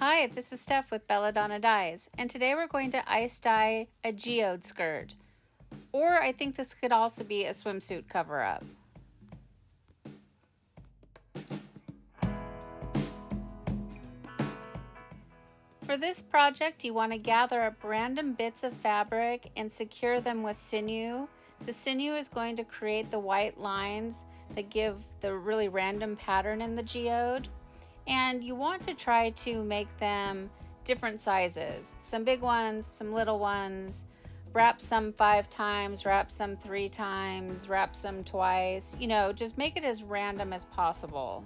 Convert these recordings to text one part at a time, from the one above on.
Hi, this is Steph with Belladonna Dyes, and today we're going to ice dye a geode skirt. Or I think this could also be a swimsuit cover-up. For this project, you want to gather up random bits of fabric and secure them with sinew. The sinew is going to create the white lines that give the really random pattern in the geode. And you want to try to make them different sizes. Some big ones, some little ones. Wrap some 5 times, wrap some 3 times, wrap some twice. Just make it as random as possible.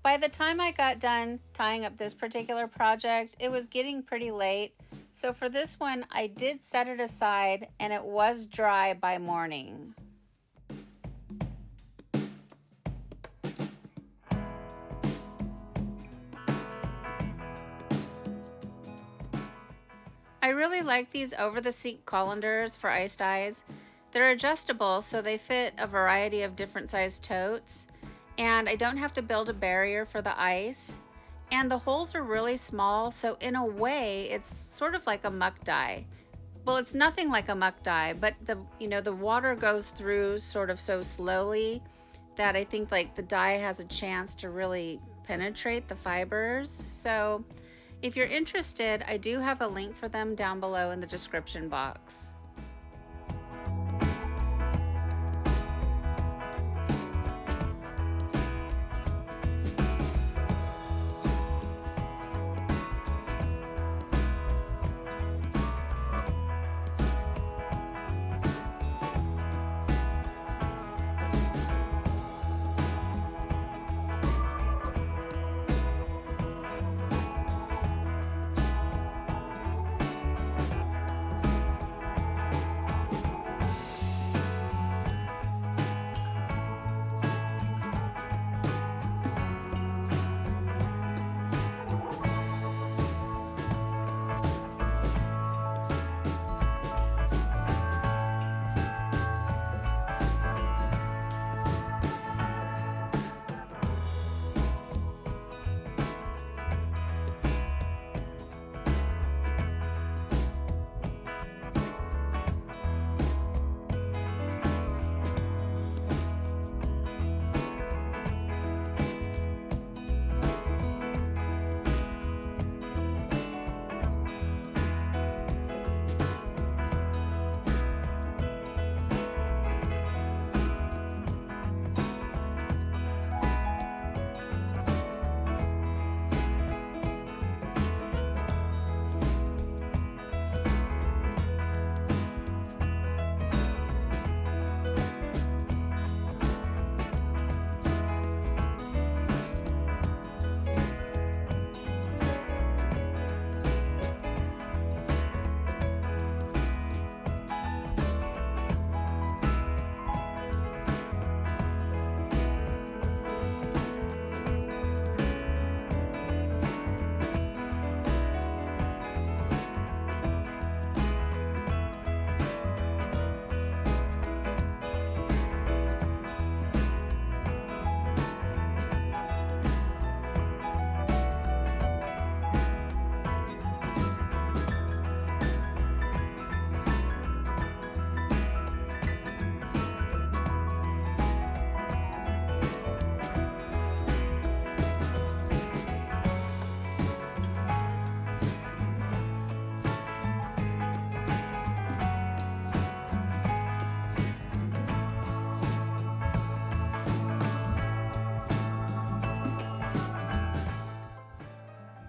By the time I got done tying up this particular project, it was getting pretty late. So for this one, I did set it aside and it was dry by morning. I really like these over-the-sink colanders for ice dyes. They're adjustable so they fit a variety of different size totes, and I don't have to build a barrier for the ice. And the holes are really small, so in a way it's sort of like a muck dye. Well, it's nothing like a muck dye, but the water goes through sort of so slowly that I think like the dye has a chance to really penetrate the fibers. So if you're interested, I do have a link for them down below in the description box.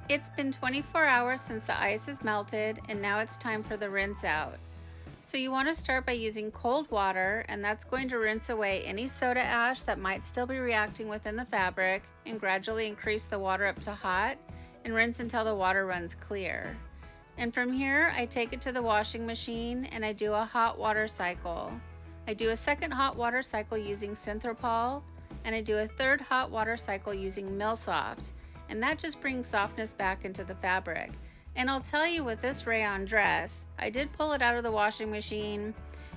It's been 24 hours since the ice is melted, and now it's time for the rinse out. So you want to start by using cold water, and that's going to rinse away any soda ash that might still be reacting within the fabric, and gradually increase the water up to hot and rinse until the water runs clear. And from here, I take it to the washing machine and I do a hot water cycle. I do a second hot water cycle using Synthropol, and I do a third hot water cycle using Millsoft, and that just brings softness back into the fabric. And I'll tell you, with this rayon dress, I did pull it out of the washing machine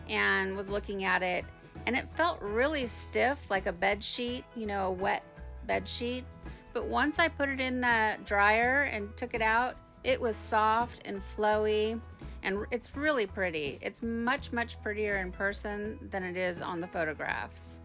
and was looking at it, and it felt really stiff, like a bed sheet, a wet bed sheet. But once I put it in the dryer and took it out, it was soft and flowy, and it's really pretty. It's much, much prettier in person than it is on the photographs.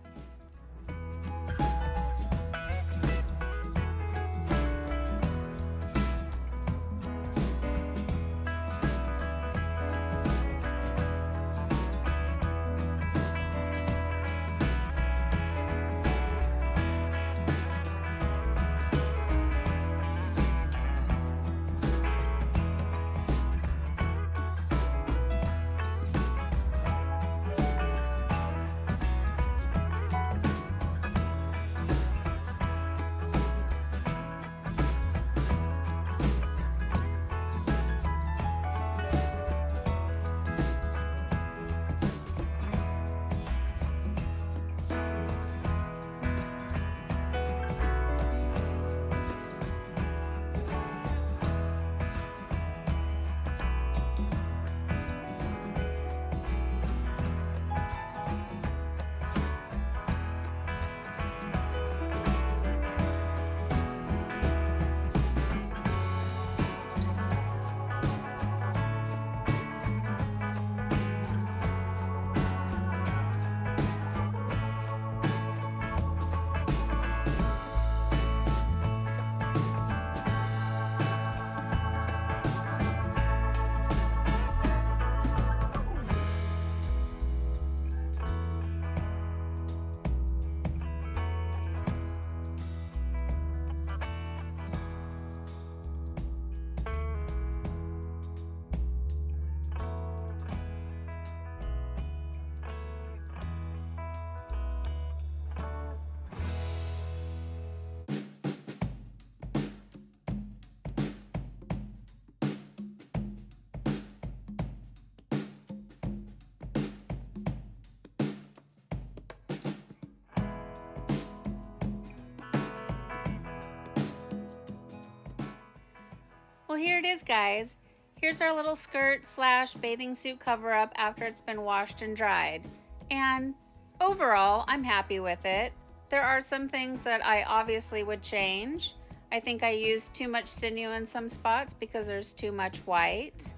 Well, here it is, guys. Here's our little skirt slash bathing suit cover up after it's been washed and dried. And overall, I'm happy with it. There are some things that I obviously would change. I think I used too much sinew in some spots because there's too much white.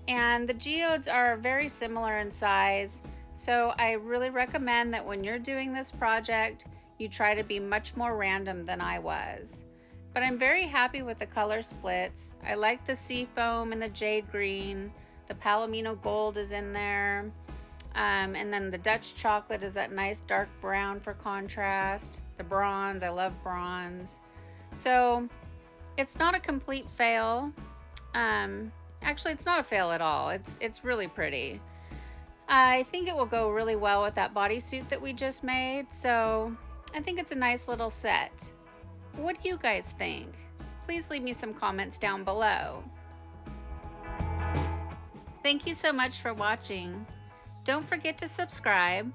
And the geodes are very similar in size, so I really recommend that when you're doing this project, you try to be much more random than I was. But I'm very happy with the color splits. I like the sea foam and the jade green. The palomino gold is in there. And then the Dutch chocolate is that nice dark brown for contrast. The bronze, I love bronze. So it's not a complete fail. Actually, it's not a fail at all. It's really pretty. I think it will go really well with that bodysuit that we just made. So I think it's a nice little set. What do you guys think? Please leave me some comments down below. Thank you so much for watching. Don't forget to subscribe,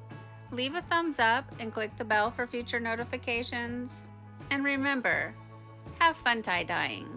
leave a thumbs up, and click the bell for future notifications. And remember, have fun tie-dyeing.